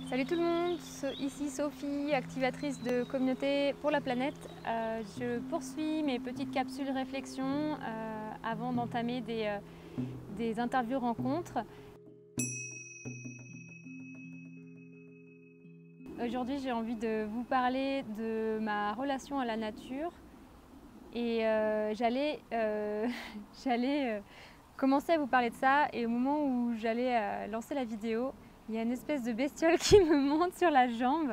Salut tout le monde, ici Sophie, activatrice de communauté pour la planète. Je poursuis mes petites capsules réflexion avant d'entamer des interviews rencontres. Aujourd'hui, j'ai envie de vous parler de ma relation à la nature et j'allais commencer à vous parler de ça, et au moment où j'allais lancer la vidéo, il y a une espèce de bestiole qui me monte sur la jambe,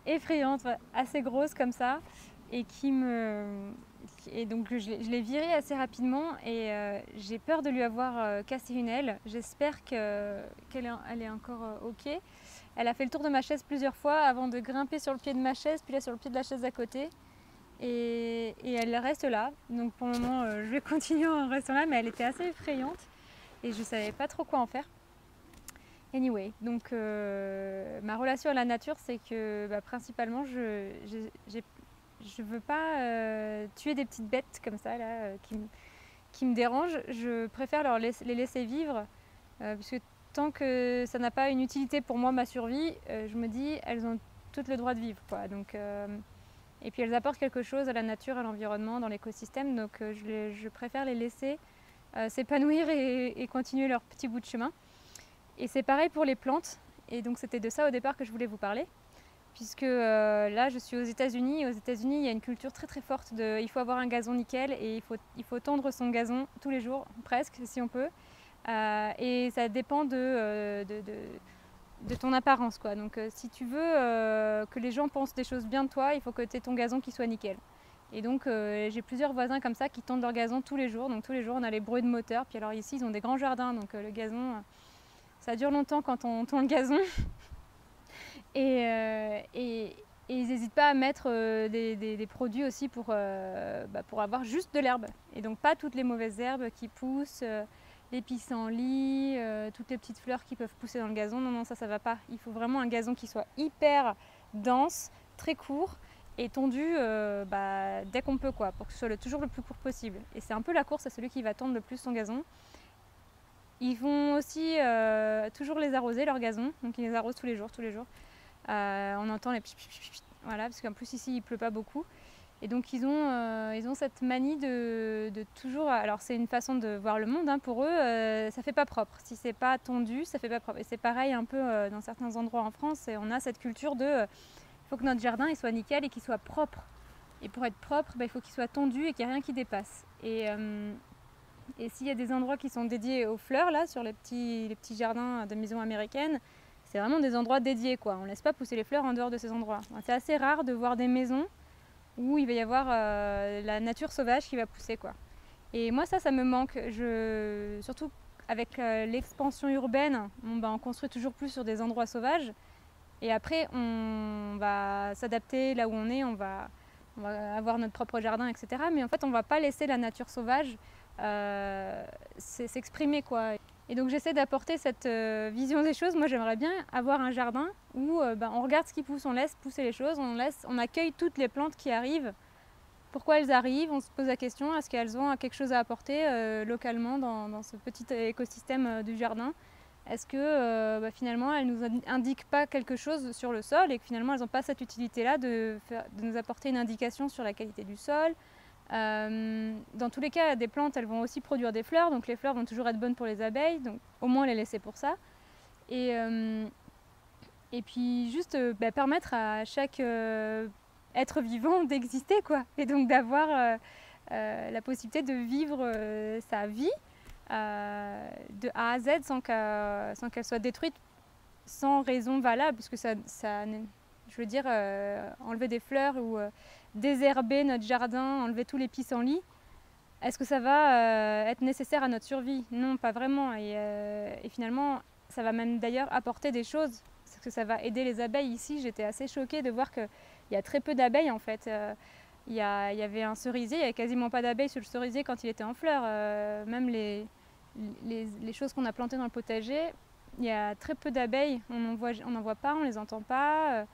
effrayante, assez grosse comme ça, et donc je l'ai virée assez rapidement, et j'ai peur de lui avoir cassé une aile. J'espère qu'elle est encore ok. Elle a fait le tour de ma chaise plusieurs fois avant de grimper sur le pied de ma chaise, puis là sur le pied de la chaise d'à côté. Et elle reste là, donc pour le moment je vais continuer en restant là, mais elle était assez effrayante et je savais pas trop quoi en faire. Anyway, donc ma relation à la nature, c'est que principalement je veux pas tuer des petites bêtes comme ça là, qui me dérangent. Je préfère les laisser vivre, puisque tant que ça n'a pas une utilité pour moi, ma survie, je me dis elles ont tout le droit de vivre, quoi. Donc et puis elles apportent quelque chose à la nature, à l'environnement, dans l'écosystème, donc je préfère les laisser s'épanouir et continuer leur petit bout de chemin. Et c'est pareil pour les plantes, et donc c'était de ça au départ que je voulais vous parler, puisque là je suis aux États-Unis. Aux États-Unis, il y a une culture très très forte de il faut avoir un gazon nickel, et il faut tondre son gazon tous les jours, presque, si on peut. Et ça dépend de ton apparence, quoi. Donc si tu veux que les gens pensent des choses bien de toi, il faut que tu aies ton gazon qui soit nickel. Et donc j'ai plusieurs voisins comme ça qui tondent leur gazon tous les jours. Donc tous les jours on a les bruits de moteur. Puis alors ici ils ont des grands jardins, donc le gazon, ça dure longtemps quand on tond le gazon. Et ils n'hésitent pas à mettre des produits aussi pour avoir juste de l'herbe. Et donc pas toutes les mauvaises herbes qui poussent, les pissenlits, toutes les petites fleurs qui peuvent pousser dans le gazon. Non, non, ça va pas. Il faut vraiment un gazon qui soit hyper dense, très court et tondu dès qu'on peut, quoi, pour que ce soit toujours le plus court possible. Et c'est un peu la course à celui qui va tondre le plus son gazon. Ils vont aussi toujours les arroser, leur gazon. Donc ils les arrosent tous les jours, tous les jours. On entend les pchit, voilà, parce qu'en plus ici il pleut pas beaucoup. Et donc ils ont cette manie de toujours. Alors c'est une façon de voir le monde, hein. Pour eux, ça fait pas propre. Si c'est pas tondu, ça fait pas propre. Et c'est pareil un peu dans certains endroits en France. Et on a cette culture de il faut que notre jardin il soit nickel et qu'il soit propre. Et pour être propre, il faut qu'il soit tondu et qu'il n'y ait rien qui dépasse. Et s'il y a des endroits qui sont dédiés aux fleurs, là, sur les petits jardins de maisons américaines, c'est vraiment des endroits dédiés, quoi. On ne laisse pas pousser les fleurs en dehors de ces endroits. C'est assez rare de voir des maisons où il va y avoir la nature sauvage qui va pousser, quoi. Et moi, ça me manque. Surtout avec l'expansion urbaine, on construit toujours plus sur des endroits sauvages. Et après, on va s'adapter là où on va avoir notre propre jardin, etc. Mais en fait, on ne va pas laisser la nature sauvage s'exprimer, quoi. Et donc j'essaie d'apporter cette vision des choses. Moi j'aimerais bien avoir un jardin où on regarde ce qui pousse, on laisse pousser les choses, on accueille toutes les plantes qui arrivent. Pourquoi elles arrivent? On se pose la question, est-ce qu'elles ont quelque chose à apporter localement dans ce petit écosystème du jardin? Est-ce que finalement elles ne nous indiquent pas quelque chose sur le sol, et que finalement elles n'ont pas cette utilité-là de nous apporter une indication sur la qualité du sol? Dans tous les cas, des plantes, elles vont aussi produire des fleurs, donc les fleurs vont toujours être bonnes pour les abeilles, donc au moins les laisser pour ça. Et puis juste permettre à chaque être vivant d'exister, quoi, et donc d'avoir la possibilité de vivre sa vie de A à Z sans qu'elle soit détruite sans raison valable, puisque je veux dire, enlever des fleurs ou désherber notre jardin, enlever tous les pissenlits, est-ce que ça va être nécessaire à notre survie? Non, pas vraiment. Et finalement, ça va même d'ailleurs apporter des choses, parce que ça va aider les abeilles. Ici, j'étais assez choquée de voir qu'il y a très peu d'abeilles, en fait. Il y avait un cerisier, il n'y avait quasiment pas d'abeilles sur le cerisier quand il était en fleurs. Même les choses qu'on a plantées dans le potager, il y a très peu d'abeilles, on n'en voit pas, on ne les entend pas.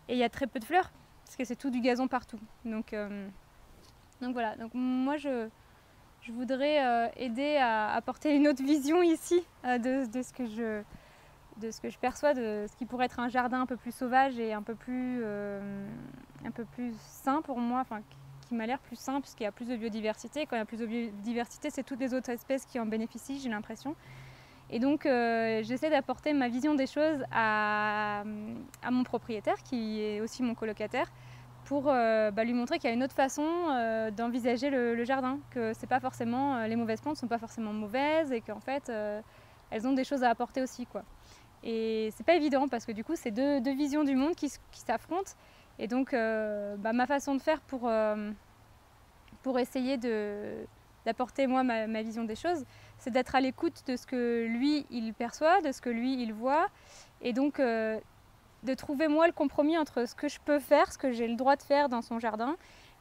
Et il y a très peu de fleurs, parce que c'est tout du gazon partout. Donc voilà, donc moi je voudrais aider à apporter une autre vision ici de ce que ce que je perçois de ce qui pourrait être un jardin un peu plus sauvage et un peu plus sain pour moi, enfin qui m'a l'air plus sain puisqu'il y a plus de biodiversité. Quand il y a plus de biodiversité, c'est toutes les autres espèces qui en bénéficient, j'ai l'impression. Et donc j'essaie d'apporter ma vision des choses à mon propriétaire qui est aussi mon colocataire pour lui montrer qu'il y a une autre façon d'envisager le jardin, que c'est pas forcément, les mauvaises plantes ne sont pas forcément mauvaises et qu'en fait elles ont des choses à apporter aussi, quoi. Et c'est pas évident parce que du coup c'est deux visions du monde qui s'affrontent. Et donc ma façon de faire pour essayer d'apporter moi ma vision des choses, c'est d'être à l'écoute de ce que lui il perçoit, de ce que lui il voit, et donc de trouver moi le compromis entre ce que je peux faire, ce que j'ai le droit de faire dans son jardin,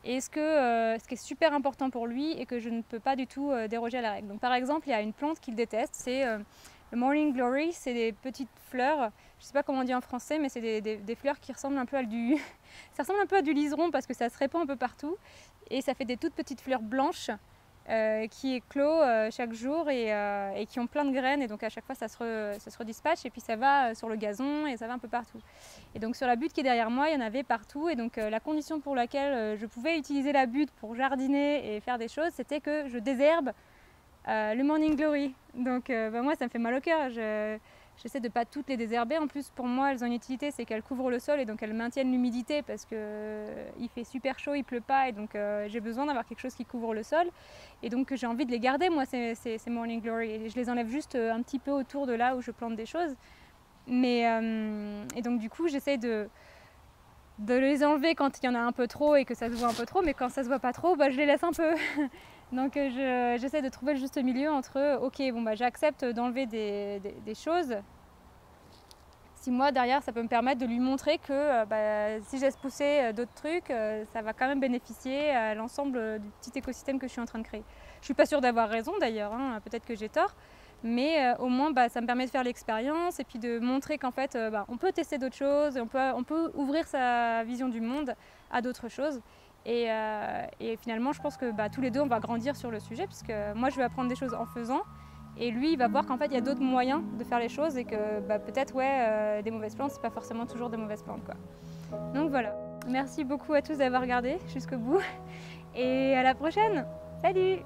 et ce qui est super important pour lui et que je ne peux pas du tout déroger à la règle. Donc par exemple, il y a une plante qu'il déteste, c'est le Morning Glory, c'est des petites fleurs, je ne sais pas comment on dit en français, mais c'est des fleurs qui ressemblent un peu à du... ça ressemble un peu à du liseron parce que ça se répand un peu partout, et ça fait des toutes petites fleurs blanches qui éclosent chaque jour et qui ont plein de graines, et donc à chaque fois ça se redispatche et puis ça va sur le gazon et ça va un peu partout. Et donc sur la butte qui est derrière moi, il y en avait partout, et donc la condition pour laquelle je pouvais utiliser la butte pour jardiner et faire des choses, c'était que je désherbe le Morning Glory. Donc moi ça me fait mal au cœur. J'essaie de ne pas toutes les désherber. En plus, pour moi, elles ont une utilité, c'est qu'elles couvrent le sol et donc elles maintiennent l'humidité parce qu'il fait super chaud, il pleut pas, et donc j'ai besoin d'avoir quelque chose qui couvre le sol. Et donc j'ai envie de les garder, moi, ces Morning Glory. Et je les enlève juste un petit peu autour de là où je plante des choses. Mais, et donc du coup, j'essaie de les enlever quand il y en a un peu trop et que ça se voit un peu trop, mais quand ça se voit pas trop, je les laisse un peu. Donc j'essaie de trouver le juste milieu entre ok, bon j'accepte d'enlever des choses. Si moi derrière ça peut me permettre de lui montrer que si je laisse pousser d'autres trucs, ça va quand même bénéficier à l'ensemble du petit écosystème que je suis en train de créer. Je suis pas sûre d'avoir raison d'ailleurs, hein, peut-être que j'ai tort, mais au moins ça me permet de faire l'expérience et puis de montrer qu'en fait on peut tester d'autres choses, et on peut ouvrir sa vision du monde à d'autres choses. Et finalement, je pense que tous les deux, on va grandir sur le sujet, puisque moi, je vais apprendre des choses en faisant, et lui, il va voir qu'en fait, il y a d'autres moyens de faire les choses, et que peut-être, des mauvaises plantes, c'est pas forcément toujours des mauvaises plantes, quoi. Donc voilà. Merci beaucoup à tous d'avoir regardé jusqu'au bout, et à la prochaine. Salut!